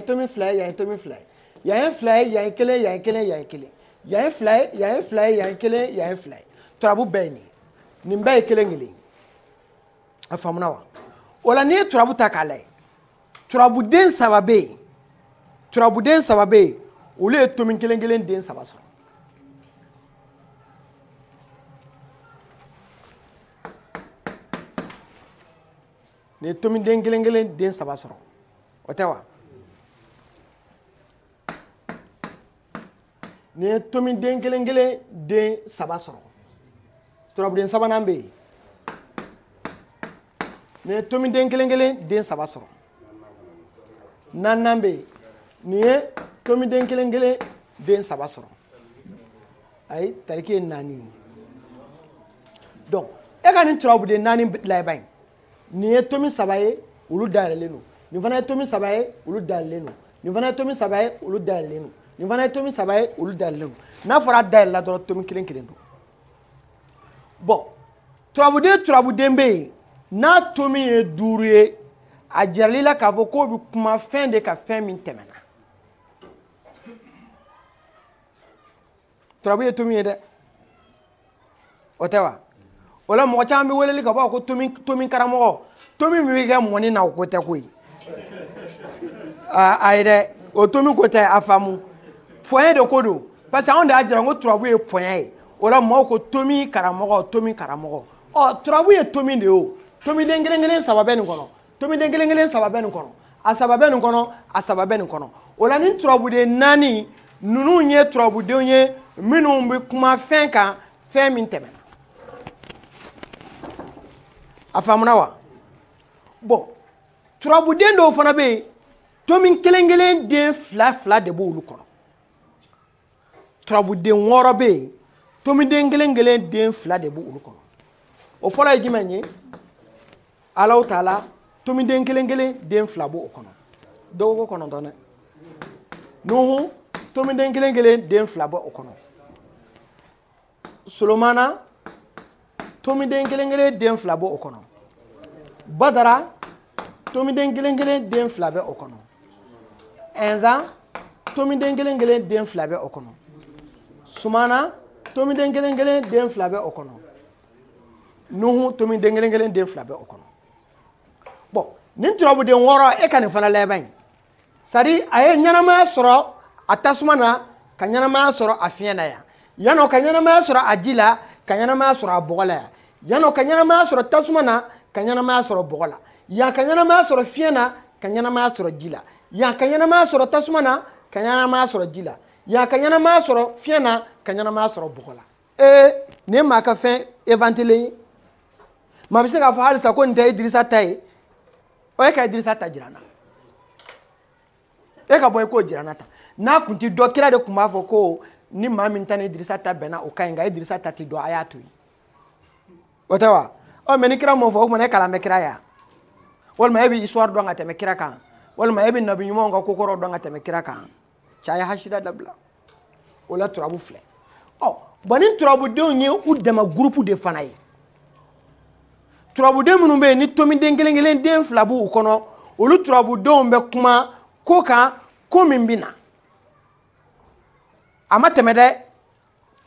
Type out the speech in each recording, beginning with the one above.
Tommy fly, ya Tommy fly. Ya fly, ya kele, ya kele, ya kele. Ya fly, ya fly, ya kele, ya fly. Turabu beni. Nimba kele ngili. Afamuna wa. Ola ni turabu takale. Turabu den sababe. Turabu den sababe. Ule Tommy kele ngile den sabaso. Ni Tommy den kele ngile den sabaso. Otewa. Ni Tommy den kelen den saba sɔrɔ turabu den saba nan bɛ ni Tommy den kelen den saba sɔrɔ nanan bɛ ni ye Tommy den kelen den saba sɔrɔ ayi tariki ye naani donc e ka ni turabu den naani laban ni ye Tommy saba ye olu dayɛlɛlen don ni fana ye Tommy saba ye olu dayɛlɛlen don ni fana ye Tommy saba ye olu dayɛlɛlen don ni fana ye Tommy saba ye olu dayɛlɛlen n'a fɔra dayɛlɛla dɔrɔn Tommy kelen don bon turabuden bɛ yen n'a Tommy ye duuru ye a jirali la k'a fɔ k'o bɛ kuma fɛn de ka fɛn min tɛmɛna turabu ye Tommy ye dɛ o tɛ wa o la mɔgɔ caman bɛ weleli ka bɔ ko Tommy karamɔgɔ Tommy min bɛ kɛ mɔni na o ko tɛ koyi ayi dɛ o Tommy ko tɛ a faamu point de ko do parce que on da jira ngo turabu ye point ye o la mɔgɔw ko Tommy karamɔgɔ ɔ turabu ye Tommy de o Tommy den kelen saba bɛ nin kɔnɔ Tommy den kelen saba bɛ nin kɔnɔ a saba bɛ nin kɔnɔ a saba bɛ nin kɔnɔ o la ni turabuden naani ninnu ye turabudenw ye minnu bɛ kuma fɛn kan fɛn min tɛmɛna a faamuna wa bon turabuden dɔw fana bɛ yen Tommy kelen den fila de b'olu kɔnɔ turabuden wɔɔrɔ bɛ yen Tommy den kelen den fila de b'olu kɔnɔ o fɔlɔ ye jumɛn ye Alahu Taala Tommy den kelen den fila b'o kɔnɔ dɔw ko kɔnɔntɔn dɛ Nuhu Tommy den kelen den fila b'o kɔnɔ Solomana Tommy den kelen den fila b'o kɔnɔ Badara Tommy den kelen den fila bɛ o kɔnɔ Enza Tommy den kelen den fila bɛ o kɔnɔ Sumana Tommy den kelen den fila bɛ o kɔnɔ Nuhu Tommy den kelen den fila bɛ o kɔnɔ bon nin turabuden wɔɔrɔ e ka nin fana laban c'est à dire a ye ɲɛnamaya sɔrɔ a tasuma na ka ɲɛnamaya sɔrɔ a fiɲɛ na yan yan'o ka ɲɛnamaya sɔrɔ a ji la ka ɲɛnamaya sɔrɔ a bɔgɔ la yan yan'o ka ɲɛnamaya sɔrɔ tasuma na ka ɲɛnamaya sɔrɔ bɔgɔ la yan ka ɲɛnamaya sɔrɔ fiɲɛ na ka ɲɛnamaya sɔrɔ ji la yan ka ɲɛnamaya sɔrɔ tasuma na ka ɲɛnamaya sɔrɔ ji la yan ka ɲɛnamaya sɔrɔ fiɲɛ na ka ɲɛnamaya sɔrɔ bɔgɔ la nin ye maa ka fɛn éventélé ye maa bɛ se k'a fɔ halisa ko nin tɛ Idirisa ta ye o ye ka Idirisa ta jira n na e ka bɔ i k'o jira n na tan n'a kun ti dɔ kira de kun b'a fɔ ko ni maa min ta ni Idirisa ta bɛnna o ka ɲi nka Idirisa ta ti dɔn a y'a to yen o tɛ wa ɔ mɛ ni kira m'o fɔ o kumana e kalan bɛ kira ye walima e bɛ histoire dɔn ka tɛmɛ kira kan walima e bɛ nabi ɲumanw ka kokɔrɔ dɔn ka tɛmɛ kira kan cɛ a ye hasida dabila o la turabu filɛ ɔ bɔn ni turabudenw ye u dɛmɛ groupe de fana ye turabuden minnu bɛ yen ni Tommy den kelen den fila b'u kɔnɔ olu turabudenw bɛ kuma ko kan ko min bɛ na a ma tɛmɛ dɛ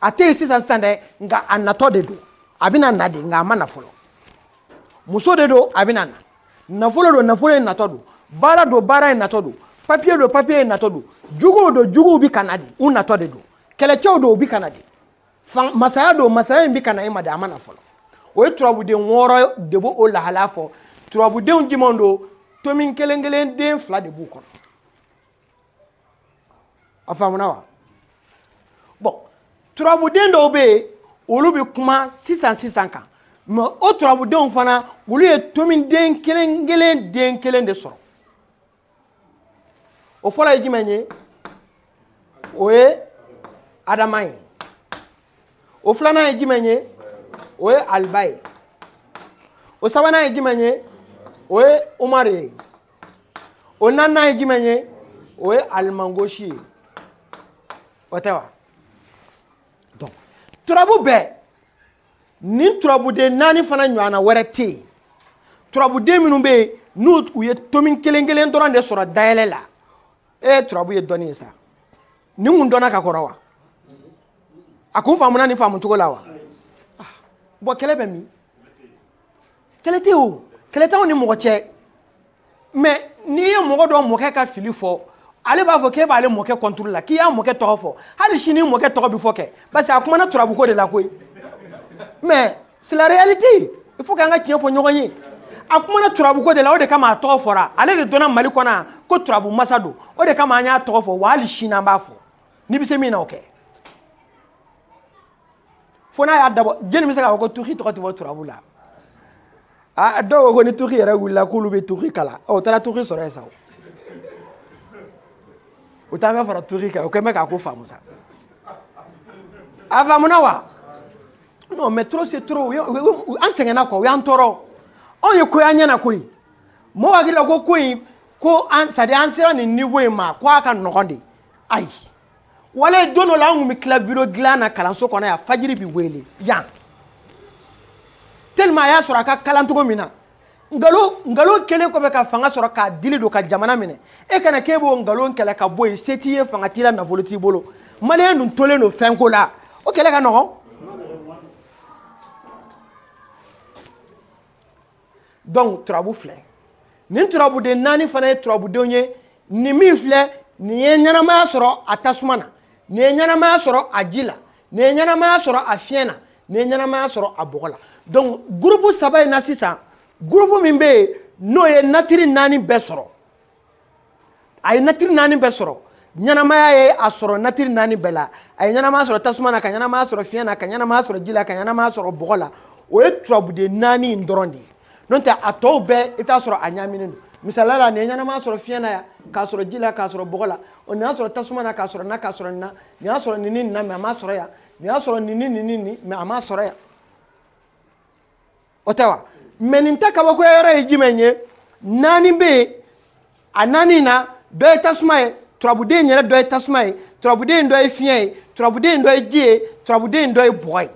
a tɛ yen sisan dɛ nka a natɔ de don a bɛna na de nka a ma na fɔlɔ muso de don a bɛna na nafolo don nafolo ye natɔ don baara don baara ye natɔ don papier don papier ye natɔ don juguw don juguw bɛ ka na de u natɔ de don kɛlɛcɛw don u bɛ ka na de masaya don masaya in bɛ ka na e ma de a ma na fɔlɔ o ye turabuden wɔɔrɔ de b'o lahalaya fɔ turabudenw jumɛnw don Tommy kelen den fila de b'u kɔnɔ a faamuna wa bon turabuden dɔw bɛ yen olu bɛ kuma sisan kan mais o turabudenw fana olu ye Tommy den kelen de sɔrɔ o fɔlɔ ye jumɛn ye o ye Adama ye o filanan ye jumɛn ye o ye Aliba ye o sabanan ye jumɛn ye o ye Umaru ye o naaninan ye jumɛn ye o ye Alimangosi ye o tɛ wa donc turabu bɛɛ ni turabuden naani fana ɲɔgɔnna wɛrɛ tɛ yen turabuden minnu bɛ yen n'u ye Tommy kelen dɔrɔn de sɔrɔ dayɛlɛ la turabu ye dɔnni ye sa ni mun dɔnna ka kɔrɔ wa a kun faamuna ni faamu cogo la wa bon kɛlɛ bɛ min kɛlɛ tɛ o kɛlɛ t'anw ni mɔgɔ cɛ mais n'i ye mɔgɔ dɔ mɔkɛ ka fili fɔ ale b'a fɔ k'e b'ale mɔkɛ contrôle la k'i y'a mɔkɛ tɔgɔ fɔ hali sini mɔkɛ tɔgɔ bi fɔ kɛ parce que a kumana turabu ko de la koyi mais c'est la réalité il faut k'an ka tiɲɛ fɔ ɲɔgɔn ye a kumana turabu ko de la o de kama a tɔgɔ fɔra ale de donna Mali kɔnɔ ko turabu masa don o de kama an y'a tɔgɔ fɔ wa hali sini an b'a fɔ n'i bɛ se min na o kɛ fo n'a y'a dabɔ jeli bɛ se k'a fɔ ko tuki tɔgɔ tɛ fɔ turabu la a dɔw ko ni tuki yɛrɛ wulila k'olu bɛ tuki kala o taara tuki sɔrɔ yen sa o t'a bɛ fara tuki kan o kɛn bɛ k'a ko faamu sa a faamuna wa non mais trop c'est trop an sɛgɛnna quoi o y'an tɔɔrɔ anw ye ko y'an ɲɛna koyi mɔgɔw hakili la ko ko in ko an c'est à dire an sera nin niveau in ma ko a ka nɔgɔn de ayi wala don dɔ la an kun bɛ tila bureau dilan na kalanso kɔnɔ yan fajiri bi wele yan tellement a y'a sɔrɔ a ka kalan cogo min na nkalon kelen kɔfɛ ka fanga sɔrɔ k'a dili don ka jamana minɛ e kana k'e b'o nkalon kɛlɛ ka bɔ yen se t'i ye fanga t'i la nafolo t'i bolo maliyɛn dun tolen don fɛnko la o kɛlɛ ka nɔgɔn donc turabu filɛ nin turabuden naani fana ye turabudenw ye nin min filɛ nin ye ɲɛnamaya sɔrɔ a tasuma na nin ye ɲɛnamaya sɔrɔ a ji la nin ye ɲɛnamaya sɔrɔ a fiɲɛ na nin ye ɲɛnamaya sɔrɔ a bɔgɔ la donc groupe saba in na sisan groupe min bɛ yen n'o ye natiri naani bɛɛ sɔrɔ a ye natiri naani bɛɛ sɔrɔ ɲɛnamaya ye a sɔrɔ natiri naani bɛɛ la a ye ɲɛnamaya sɔrɔ tasuma na ka ɲɛnamaya sɔrɔ fiɲɛ na ka ɲɛnamaya sɔrɔ ji la ka ɲɛnamaya sɔrɔ bɔgɔ la o ye turabuden naani in dɔrɔn de ye n'o tɛ a tɔw bɛɛ i t'a sɔrɔ a ɲaaminen don misaliya la nin ye ɲɛnamaya sɔrɔ fiɲɛ na yan k'a sɔrɔ ji la k'a sɔrɔ bɔgɔ la nin y'a sɔrɔ tasuma na k'a sɔrɔ na k'a sɔrɔ nin na nin y'a sɔrɔ nin ni nin na mais a ma sɔrɔ yan nin y'a sɔrɔ nin ni nin ni nin mais a ma sɔrɔ yan o tɛ wa mais nin tɛ kabakoya yɔrɔ ye jumɛn ye naani bɛ yen a naani na dɔ ye tasuma ye turabuden yɛrɛ dɔ ye tasuma ye turabuden dɔ ye fiɲɛ ye turabuden dɔ ye ji ye turabuden dɔ ye bɔgɔ ye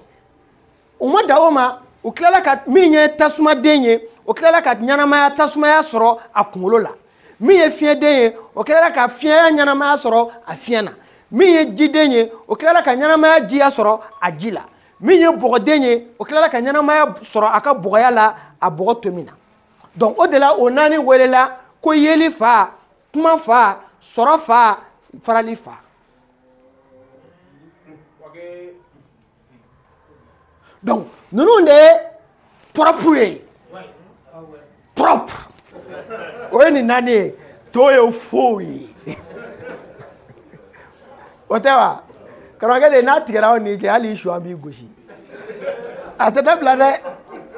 u ma dan o ma u tilala ka min ye tasumaden ye o tilala ka ɲɛnamaya tasumaya sɔrɔ a kunkolo la min ye fiɲɛden ye o tilala ka fiɲɛya ɲɛnamaya sɔrɔ a fiɲɛ na min ye jiden ye o tilala ka ɲɛnamaya jiya sɔrɔ a ji la min ye bɔgɔden ye o tilala ka ɲɛnamaya sɔrɔ a ka bɔgɔya la a bɔgɔ tomin na donc o de la o naani welela ko yeli fa kuma fa sɔrɔ fa farali fa donc ninnu de ye propre ye propre o ye nin naani ye to ye foyi ye o tɛ wa karamɔgɔkɛ de n'a tigɛra aw ni cɛ hali su an b'i gosi a tɛ dabila dɛ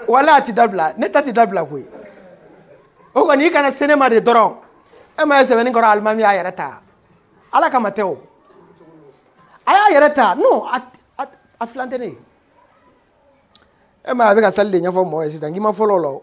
wala a tɛ dabila ne ta tɛ dabila koyi o kɔni i kana se ne ma de dɔrɔn e ma ye sɛbɛnni kɔrɔ alimami y'a yɛrɛ ta ala kama tɛ o a y'a yɛrɛ ta non a filan tɛ ne ye e ma ye a bɛ ka sali de ɲɛfɔ mɔgɔ ye sisan k'i ma fɔlɔ o la o